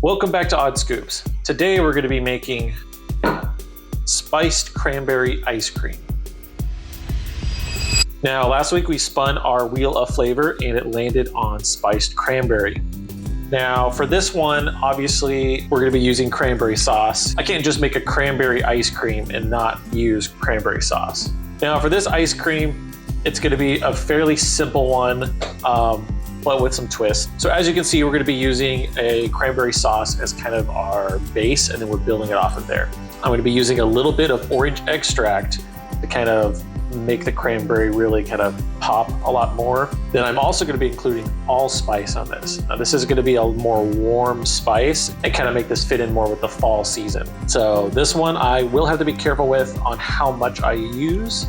Welcome back to Odd Scoops. Today we're going to be making spiced cranberry ice cream. Now last week we spun our wheel of flavor and it landed on spiced cranberry. Now for this one, obviously we're going to be using cranberry sauce. I can't just make a cranberry ice cream and not use cranberry sauce. Now for this ice cream, it's going to be a fairly simple one, but with some twist. So as you can see, we're going to be using a cranberry sauce as kind of our base, and then we're building it off of there. I'm going to be using a little bit of orange extract to kind of make the cranberry really kind of pop a lot more. Then I'm also going to be including allspice on this. Now this is going to be a more warm spice and kind of make this fit in more with the fall season. So this one I will have to be careful with on how much I use,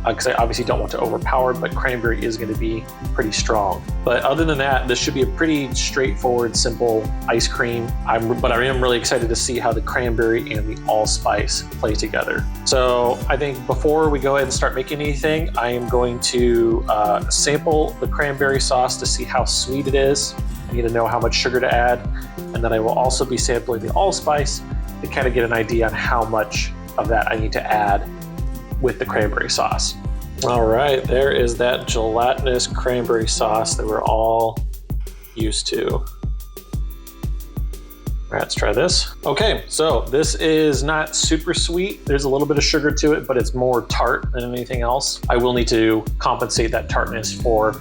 because I obviously don't want to overpower, but cranberry is going to be pretty strong. But other than that, this should be a pretty straightforward, simple ice cream. But I am really excited to see how the cranberry and the allspice play together. So I think before we go ahead and start making anything, I am going to sample the cranberry sauce to see how sweet it is. I need to know how much sugar to add. And then I will also be sampling the allspice to kind of get an idea on how much of that I need to add with the cranberry sauce. All right, there is that gelatinous cranberry sauce that we're all used to. All right, let's try this. Okay, so this is not super sweet. There's a little bit of sugar to it, but it's more tart than anything else. I will need to compensate that tartness for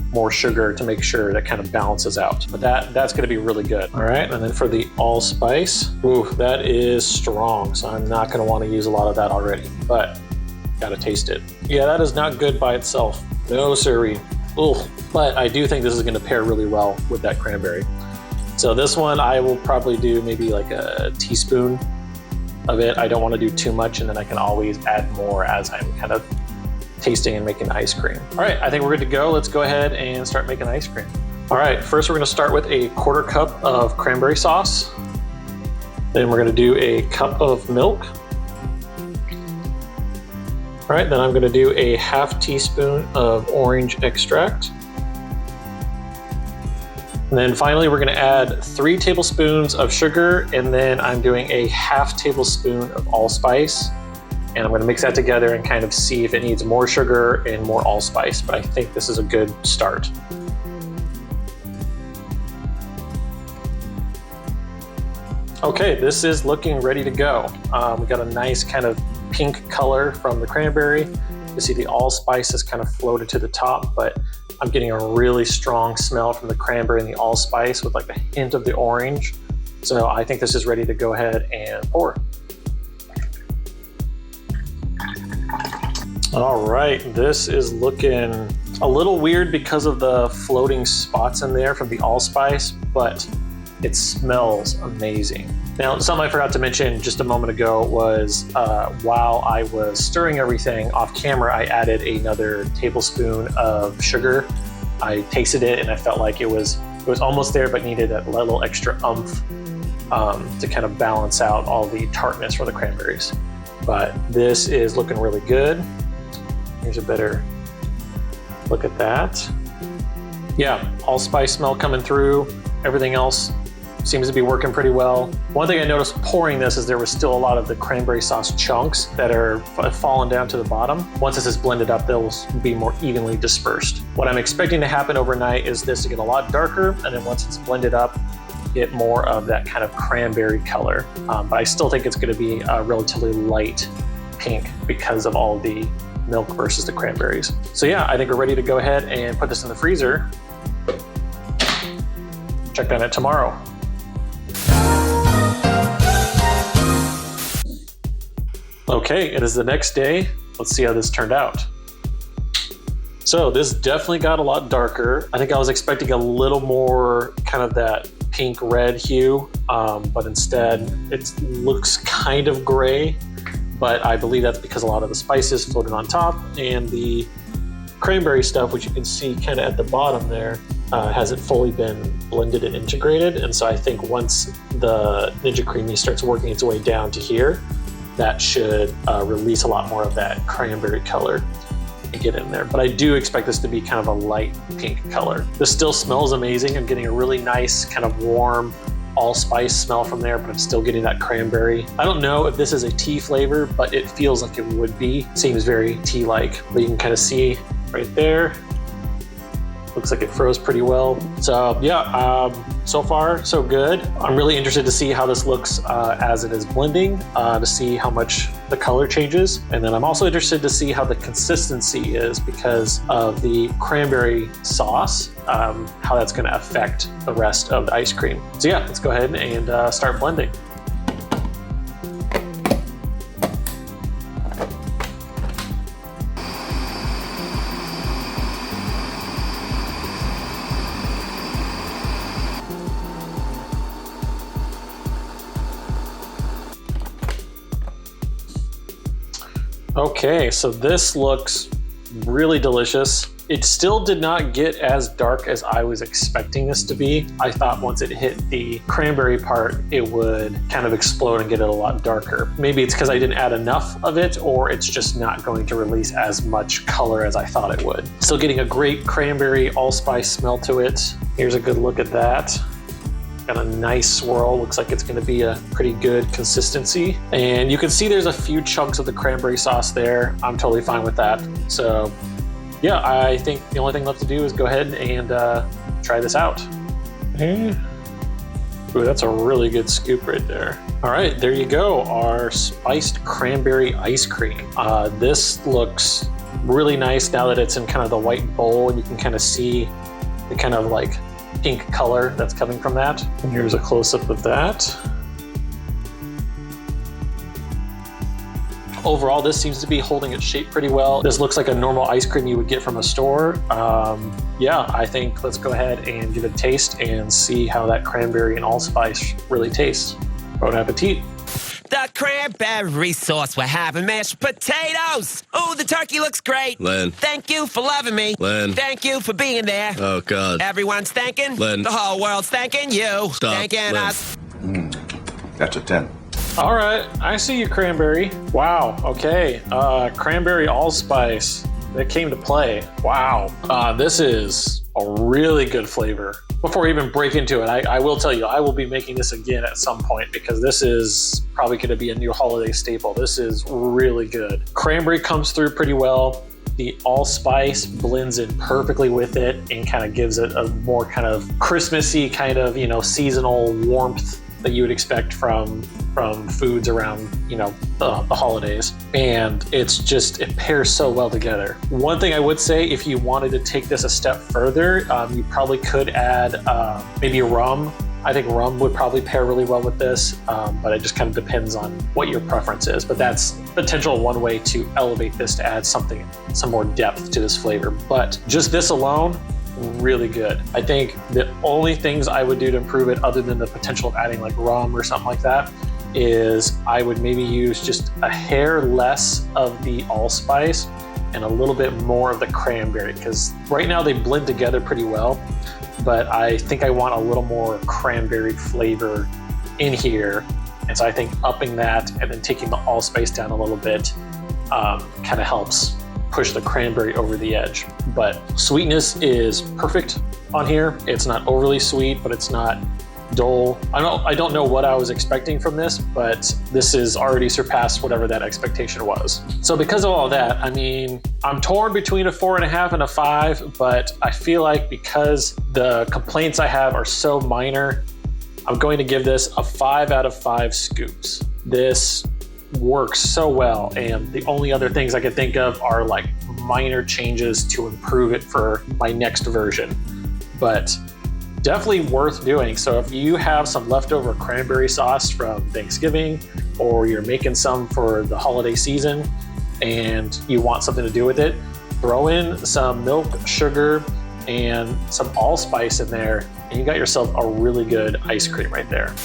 more sugar to make sure that kind of balances out. But that's gonna be really good. All right, and then for the allspice, ooh, that is strong. So I'm not gonna wanna use a lot of that already, but gotta taste it. Yeah, that is not good by itself. No siree. Ooh, but I do think this is gonna pair really well with that cranberry. So this one I will probably do maybe like a teaspoon of it. I don't wanna do too much, and then I can always add more as I'm kind of tasting and making ice cream. All right, I think we're good to go. Let's go ahead and start making ice cream. All right, first we're gonna start with a 1/4 cup of cranberry sauce. Then we're gonna do a cup of milk. All right, then I'm gonna do a 1/2 teaspoon of orange extract. And then finally, we're gonna add 3 tablespoons of sugar, and then I'm doing a 1/2 tablespoon of allspice. And I'm gonna mix that together and kind of see if it needs more sugar and more allspice, but I think this is a good start. Okay, this is looking ready to go. We got a nice kind of pink color from the cranberry. You see the allspice has kind of floated to the top, but I'm getting a really strong smell from the cranberry and the allspice with like a hint of the orange. So I think this is ready to go ahead and pour. All right, this is looking a little weird because of the floating spots in there from the allspice, but it smells amazing. Now, something I forgot to mention just a moment ago was while I was stirring everything off camera, I added another tablespoon of sugar. I tasted it and I felt like it was almost there, but needed a little extra oomph to kind of balance out all the tartness for the cranberries. But this is looking really good. Here's a better look at that. Yeah, allspice smell coming through. Everything else seems to be working pretty well. One thing I noticed pouring this is there was still a lot of the cranberry sauce chunks that are fallen down to the bottom. Once this is blended up, they'll be more evenly dispersed. What I'm expecting to happen overnight is this to get a lot darker, and then once it's blended up, get more of that kind of cranberry color. But I still think it's gonna be a relatively light pink because of all the milk versus the cranberries. So yeah, I think we're ready to go ahead and put this in the freezer. Check on it tomorrow. Okay, it is the next day. Let's see how this turned out. So this definitely got a lot darker. I think I was expecting a little more kind of that pink red hue, but instead it looks kind of gray, but I believe that's because a lot of the spices floated on top, and the cranberry stuff, which you can see kind of at the bottom there, hasn't fully been blended and integrated. And so I think once the Ninja Creami starts working its way down to here, that should release a lot more of that cranberry color and get in there. But I do expect this to be kind of a light pink color. This still smells amazing. I'm getting a really nice kind of warm allspice smell from there, but I'm still getting that cranberry. I don't know if this is a tea flavor, but it feels like it would be. Seems very tea-like, but you can kind of see right there. Looks like it froze pretty well. So yeah, so far so good. I'm really interested to see how this looks as it is blending, to see how much the color changes. And then I'm also interested to see how the consistency is because of the cranberry sauce, how that's gonna affect the rest of the ice cream. So yeah, let's go ahead and start blending. Okay, so this looks really delicious. It still did not get as dark as I was expecting this to be. I thought once it hit the cranberry part, it would kind of explode and get it a lot darker. Maybe it's because I didn't add enough of it, or it's just not going to release as much color as I thought it would. Still getting a great cranberry allspice smell to it. Here's a good look at that. Got a nice swirl, looks like it's gonna be a pretty good consistency. And you can see there's a few chunks of the cranberry sauce there. I'm totally fine with that. So yeah, I think the only thing left to do is go ahead and try this out. Ooh, that's a really good scoop right there. All right, there you go, our spiced cranberry ice cream. This looks really nice now that it's in kind of the white bowl, and you can kind of see the kind of like pink color that's coming from that. And here's a close-up of that. Overall, this seems to be holding its shape pretty well. This looks like a normal ice cream you would get from a store. Yeah, I think let's go ahead and give it a taste and see how that cranberry and allspice really tastes. Bon appetit. The cranberry sauce we're having, mashed potatoes. Oh, the turkey looks great. Len. Thank you for loving me. Len. Thank you for being there. Oh, God. Everyone's thanking. Len. The whole world's thanking you. Stop. Thanking Len. us. That's a 10. All right, I see you, cranberry. Wow, okay. Cranberry allspice, that came to play. Wow, this is a really good flavor. Before we even break into it, I will tell you, I will be making this again at some point because this is probably gonna be a new holiday staple. This is really good. Cranberry comes through pretty well. The allspice blends in perfectly with it and kind of gives it a more kind of Christmassy kind of, you know, seasonal warmth that you would expect from foods around, you know, the holidays. And it's just, it pairs so well together. One thing I would say, if you wanted to take this a step further, you probably could add maybe rum. I think rum would probably pair really well with this, but it just kind of depends on what your preference is. But that's potential one way to elevate this to add something, some more depth to this flavor. But just this alone, really good. I think the only things I would do to improve it, other than the potential of adding like rum or something like that, is I would maybe use just a hair less of the allspice and a little bit more of the cranberry, because right now they blend together pretty well, but I think I want a little more cranberry flavor in here. And so I think upping that and then taking the allspice down a little bit kind of helps push the cranberry over the edge. But sweetness is perfect on here. It's not overly sweet, but it's not dull. I don't know what I was expecting from this, but this has already surpassed whatever that expectation was. So because of all that, I mean, I'm torn between a 4.5 and a 5, but I feel like because the complaints I have are so minor, I'm going to give this a 5 out of 5 scoops. This works so well, and the only other things I could think of are like minor changes to improve it for my next version, but definitely worth doing. So if you have some leftover cranberry sauce from Thanksgiving, or you're making some for the holiday season and you want something to do with it, throw in some milk, sugar, and some allspice in there, and you got yourself a really good ice cream right there.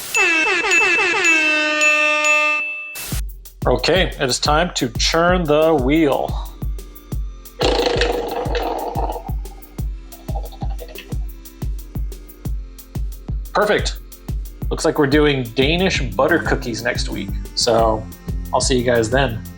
Okay, it is time to churn the wheel. Perfect. Looks like we're doing Danish butter cookies next week. So I'll see you guys then.